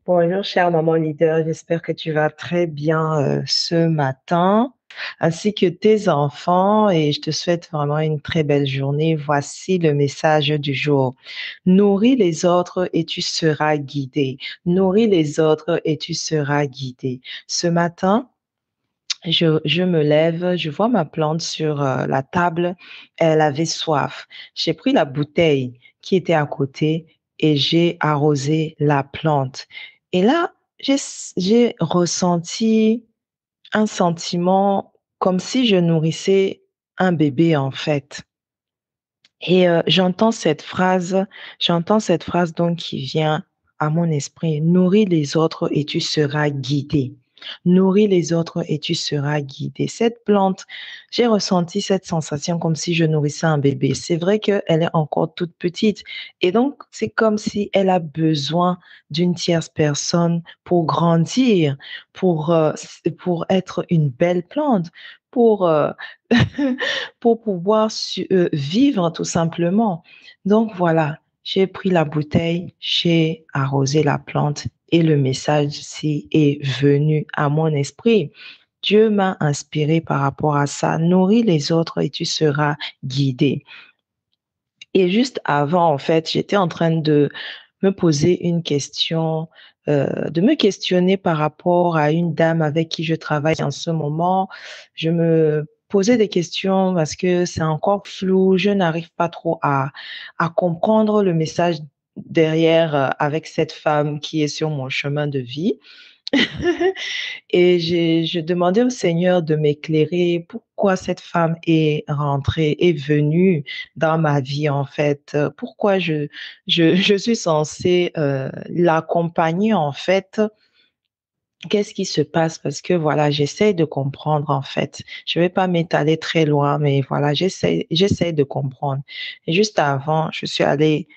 Bonjour, chère maman leader. J'espère que tu vas très bien ce matin, ainsi que tes enfants, et je te souhaite vraiment une très belle journée. Voici le message du jour. Nourris les autres et tu seras guidé. Nourris les autres et tu seras guidé. Ce matin, je me lève, je vois ma plante sur la table. Elle avait soif. J'ai pris la bouteille qui était à côté et j'ai arrosé la plante. Et là, j'ai, j'ai ressenti un sentiment comme si je nourrissais un bébé en fait. Et j'entends cette phrase donc qui vient à mon esprit. Nourris les autres et tu seras guidé. Nourris les autres et tu seras guidé. Cette plante, j'ai ressenti cette sensation comme si je nourrissais un bébé. C'est vrai qu'elle est encore toute petite. Et donc, c'est comme si elle a besoin d'une tierce personne pour grandir, pour être une belle plante, pour, pour pouvoir vivre tout simplement. Donc voilà, j'ai pris la bouteille, j'ai arrosé la plante et le message-ci est venu à mon esprit. Dieu m'a inspiré par rapport à ça. Nourris les autres et tu seras guidé. Et juste avant, en fait, j'étais en train de me poser une question, de me questionner par rapport à une dame avec qui je travaille en ce moment. Je me posais des questions parce que c'est encore flou, je n'arrive pas trop à comprendre le message derrière avec cette femme qui est sur mon chemin de vie. Et je demandais au Seigneur de m'éclairer pourquoi cette femme est rentrée, est venue dans ma vie en fait. Pourquoi je suis censée l'accompagner en fait. Qu'est-ce qui se passe? Parce que voilà, j'essaie de comprendre en fait. Je vais pas m'étaler très loin, mais voilà, j'essaie de comprendre. Et juste avant, je suis allée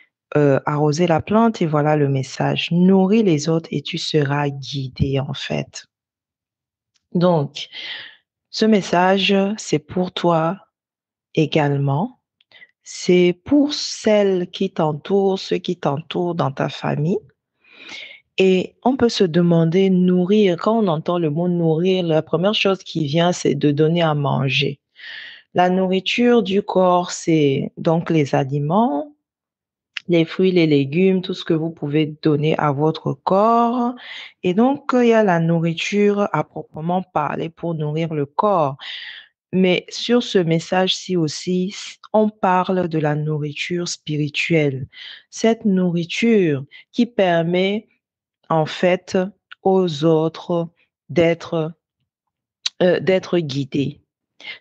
arroser la plante et voilà le message. Nourris les autres et tu seras guidé en fait. Donc, ce message, c'est pour toi également. C'est pour celles qui t'entourent, ceux qui t'entourent dans ta famille. Et on peut se demander, nourrir, quand on entend le mot nourrir, la première chose qui vient, c'est de donner à manger. La nourriture du corps, c'est donc les aliments, les fruits, les légumes, tout ce que vous pouvez donner à votre corps. Et donc, il y a la nourriture à proprement parler pour nourrir le corps. Mais sur ce message-ci aussi, on parle de la nourriture spirituelle. Cette nourriture qui permet en fait aux autres d'être d'être guidés.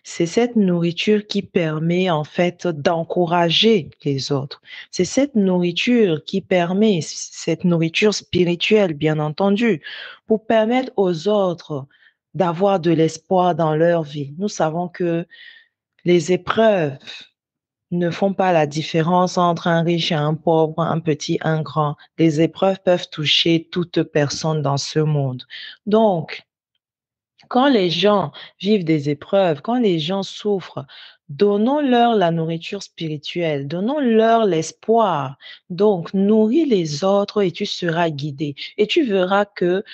C'est cette nourriture qui permet en fait d'encourager les autres. C'est cette nourriture qui permet, cette nourriture spirituelle, bien entendu, pour permettre aux autres d'avoir de l'espoir dans leur vie. Nous savons que les épreuves ne font pas la différence entre un riche et un pauvre, un petit, un grand. Les épreuves peuvent toucher toute personne dans ce monde. Donc, quand les gens vivent des épreuves, quand les gens souffrent, donnons-leur la nourriture spirituelle, donnons-leur l'espoir. Donc, nourris les autres et tu seras guidé. Et tu verras que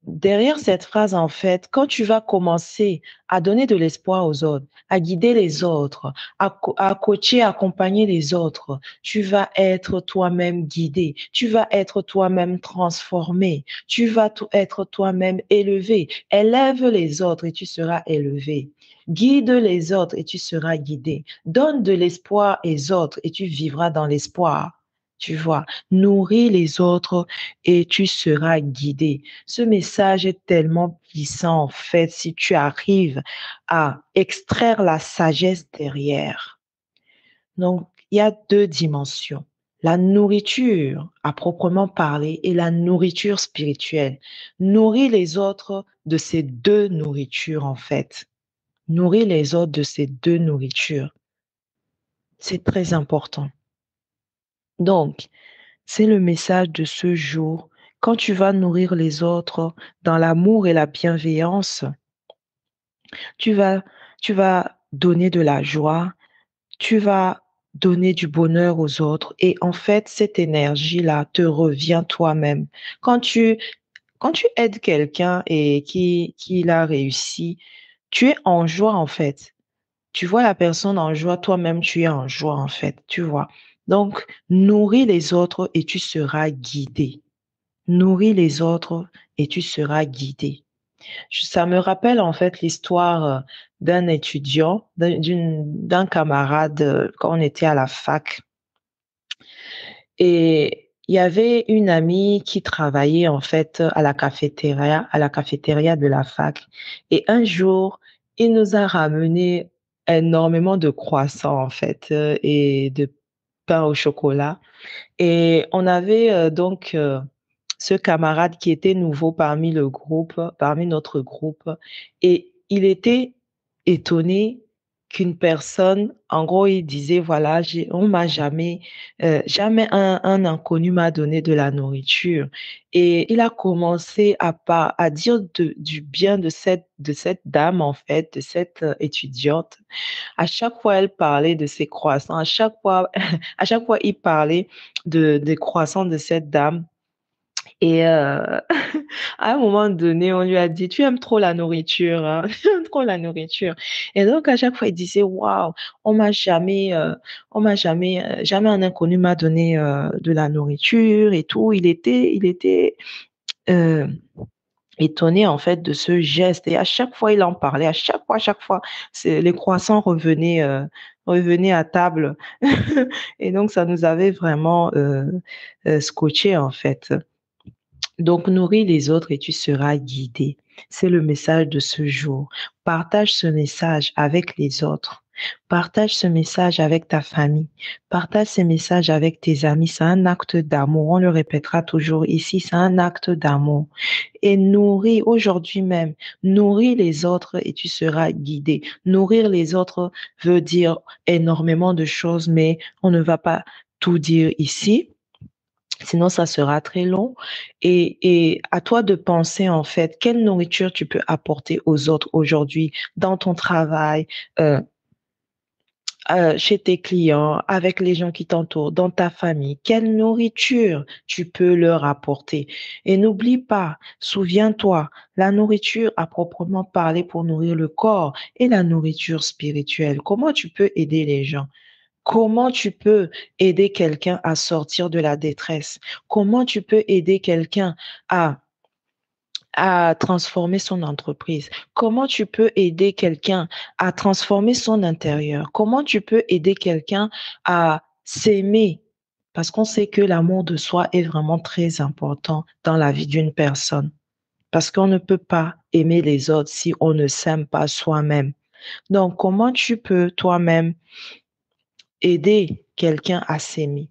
derrière cette phrase, en fait, quand tu vas commencer à donner de l'espoir aux autres, à guider les autres, à coacher, accompagner les autres, tu vas être toi-même guidé, tu vas être toi-même transformé, tu vas être toi-même élevé. Élève les autres et tu seras élevé. Guide les autres et tu seras guidé. Donne de l'espoir aux autres et tu vivras dans l'espoir. Tu vois, nourris les autres et tu seras guidé. Ce message est tellement puissant, en fait, si tu arrives à extraire la sagesse derrière. Donc, il y a deux dimensions. La nourriture à proprement parler et la nourriture spirituelle. Nourris les autres de ces deux nourritures, en fait. Nourris les autres de ces deux nourritures. C'est très important. Donc, c'est le message de ce jour. Quand tu vas nourrir les autres dans l'amour et la bienveillance, tu vas, tu vas donner de la joie, tu vas donner du bonheur aux autres. Et en fait, cette énergie-là te revient toi-même. Quand tu, quand tu aides quelqu'un et qui a réussi, tu es en joie, en fait. Tu vois la personne en joie, toi-même, tu es en joie, en fait, tu vois. Donc, nourris les autres et tu seras guidé. Nourris les autres et tu seras guidé. Ça me rappelle en fait l'histoire d'un étudiant, d'un camarade quand on était à la fac. Et il y avait une amie qui travaillait en fait à la cafétéria de la fac. Et un jour, il nous a ramené énormément de croissants en fait et de pain au chocolat. Et on avait ce camarade qui était nouveau parmi le groupe, parmi notre groupe, et il était étonné qu'une personne, en gros, il disait, voilà, on m'a jamais un inconnu m'a donné de la nourriture. Et il a commencé à dire du bien de cette dame, en fait, de cette étudiante. À chaque fois, elle parlait de ses croissants. À chaque fois, il parlait des croissants de cette dame. Et à un moment donné, on lui a dit, tu aimes trop la nourriture, hein? Tu aimes trop la nourriture. Et donc, à chaque fois, il disait, waouh, jamais un inconnu m'a donné de la nourriture et tout. Il était euh, étonné en fait de ce geste. Et à chaque fois, il en parlait. À chaque fois, les croissants revenaient à table. Et donc, ça nous avait vraiment scotché en fait. Donc, nourris les autres et tu seras guidé. C'est le message de ce jour. Partage ce message avec les autres. Partage ce message avec ta famille. Partage ce message avec tes amis. C'est un acte d'amour. On le répétera toujours ici. C'est un acte d'amour. Et nourris aujourd'hui même. Nourris les autres et tu seras guidé. Nourrir les autres veut dire énormément de choses, mais on ne va pas tout dire ici. Sinon, ça sera très long. Et à toi de penser, en fait, quelle nourriture tu peux apporter aux autres aujourd'hui, dans ton travail, euh, chez tes clients, avec les gens qui t'entourent, dans ta famille. Quelle nourriture tu peux leur apporter. Et n'oublie pas, souviens-toi, la nourriture à proprement parler pour nourrir le corps et la nourriture spirituelle. Comment tu peux aider les gens? Comment tu peux aider quelqu'un à sortir de la détresse? Comment tu peux aider quelqu'un à, à transformer son entreprise? Comment tu peux aider quelqu'un à transformer son intérieur? Comment tu peux aider quelqu'un à s'aimer? Parce qu'on sait que l'amour de soi est vraiment très important dans la vie d'une personne. Parce qu'on ne peut pas aimer les autres si on ne s'aime pas soi-même. Donc, comment tu peux toi-même aider quelqu'un à s'aimer?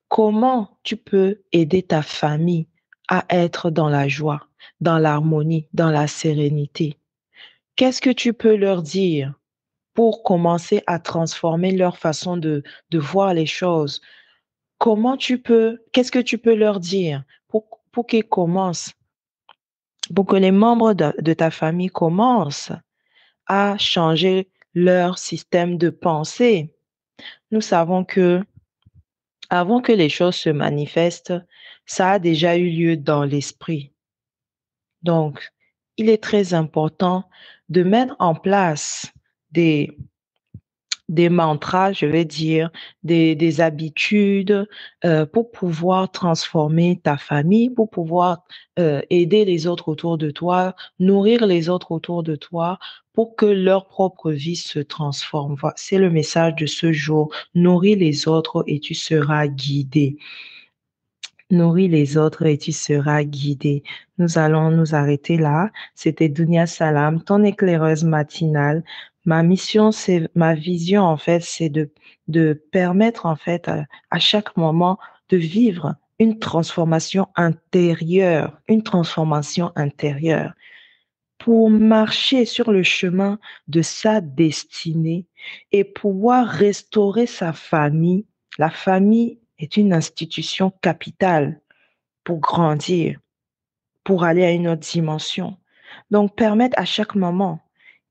Comment tu peux aider ta famille à être dans la joie, dans l'harmonie, dans la sérénité? Qu'est-ce que tu peux leur dire pour commencer à transformer leur façon de voir les choses? Qu'est-ce que tu peux leur dire pour qu'ils commencent, pour que les membres de ta famille commencent à changer leur système de pensée? Nous savons que avant que les choses se manifestent, ça a déjà eu lieu dans l'esprit. Donc, il est très important de mettre en place des, des mantras, je vais dire, des habitudes pour pouvoir transformer ta famille, pour pouvoir aider les autres autour de toi, nourrir les autres autour de toi, pour que leur propre vie se transforme. C'est le message de ce jour. Nourris les autres et tu seras guidé. Nourris les autres et tu seras guidé. Nous allons nous arrêter là. C'était Dunia Salam, ton éclaireuse matinale. Ma mission, ma vision, en fait, c'est de permettre, en fait, à chaque moment de vivre une transformation intérieure pour marcher sur le chemin de sa destinée et pouvoir restaurer sa famille. La famille est une institution capitale pour grandir, pour aller à une autre dimension. Donc, permettre à chaque moment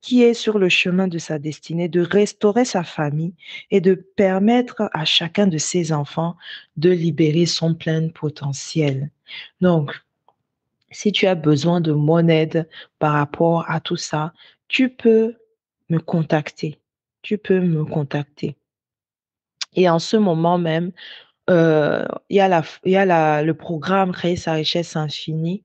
qui est sur le chemin de sa destinée, de restaurer sa famille et de permettre à chacun de ses enfants de libérer son plein potentiel. Donc, si tu as besoin de mon aide par rapport à tout ça, tu peux me contacter. Tu peux me contacter. Et en ce moment même, le programme Créer sa richesse infinie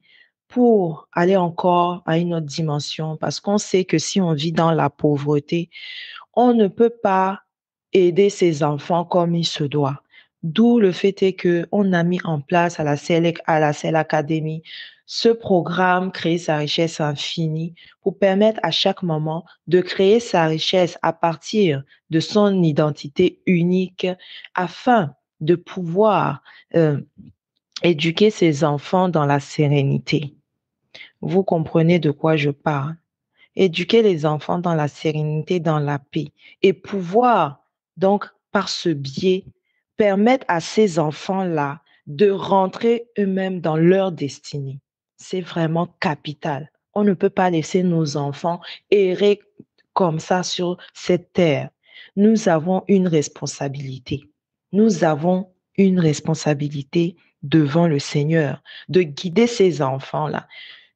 pour aller encore à une autre dimension parce qu'on sait que si on vit dans la pauvreté, on ne peut pas aider ses enfants comme il se doit. D'où le fait est que on a mis en place à la CEL Academy ce programme Créer sa richesse infinie pour permettre à chaque moment de créer sa richesse à partir de son identité unique afin de pouvoir euh, éduquer ses enfants dans la sérénité. Vous comprenez de quoi je parle? Éduquer les enfants dans la sérénité, dans la paix et pouvoir, donc, par ce biais, permettre à ces enfants-là de rentrer eux-mêmes dans leur destinée. C'est vraiment capital. On ne peut pas laisser nos enfants errer comme ça sur cette terre. Nous avons une responsabilité. Nous avons une responsabilité devant le Seigneur de guider ces enfants-là.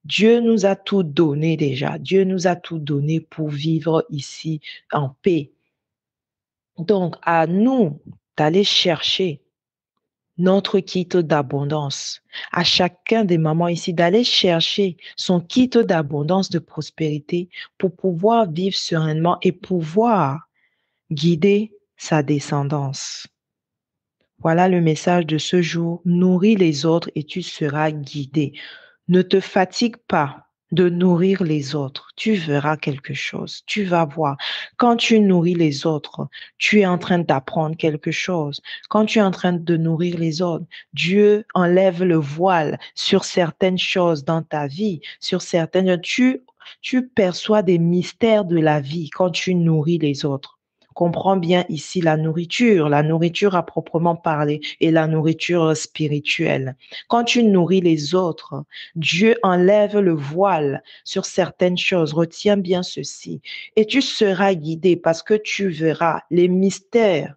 Dieu nous a tout donné déjà. Dieu nous a tout donné pour vivre ici en paix. Donc, à nous d'aller chercher notre kit d'abondance. À chacun des mamans ici d'aller chercher son kit d'abondance de prospérité pour pouvoir vivre sereinement et pouvoir guider sa descendance. Voilà le message de ce jour. Nourris les autres et tu seras guidé. Ne te fatigue pas de nourrir les autres. Tu verras quelque chose. Tu vas voir. Quand tu nourris les autres, tu es en train d'apprendre quelque chose. Quand tu es en train de nourrir les autres, Dieu enlève le voile sur certaines choses dans ta vie, sur certaines... Tu perçois des mystères de la vie quand tu nourris les autres. Comprends bien ici la nourriture à proprement parler et la nourriture spirituelle. Quand tu nourris les autres, Dieu enlève le voile sur certaines choses. Retiens bien ceci. Et tu seras guidé parce que tu verras les mystères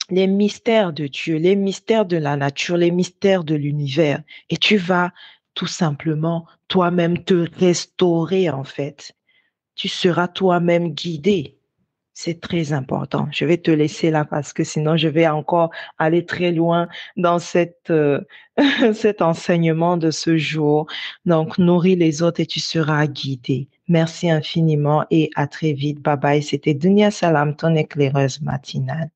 de Dieu, les mystères de la nature, les mystères de l'univers. Et tu vas tout simplement toi-même te restaurer en fait. Tu seras toi-même guidé. C'est très important. Je vais te laisser là parce que sinon je vais encore aller très loin dans cet enseignement de ce jour. Donc, nourris les autres et tu seras guidé. Merci infiniment et à très vite. Bye bye. C'était Dunia Salam, ton éclaireuse matinale.